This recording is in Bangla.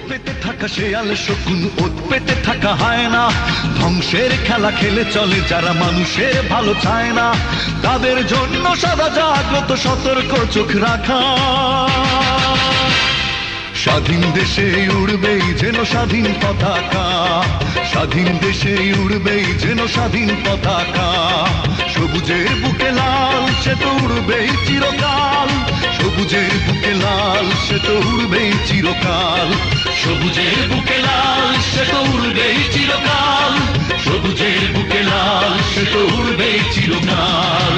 পেতে থাকা শেয়াল শকুন, ওত পেতে থাকা হায়না, ধ্বংসের খেলা খেলে চলে যারা মানুষের ভালো চায় না, তাদের জন্য সদা জাগ্রত সতর্ক চোখ রাখা। স্বাধীন দেশে উড়বেই যেন স্বাধীন পতাকা, স্বাধীন দেশে উড়বেই যেন স্বাধীন পতাকা। সবুজের বুকে লাল সে তো উড়বেই চিরকাল, সবুজের বুকে লাল সে তো উড়বেই চিরকাল, সবুজের বুকে লাল সে তো উড়বেই চিরকাল, সবুজের বুকে লাল সে তো উড়বেই চিরকাল।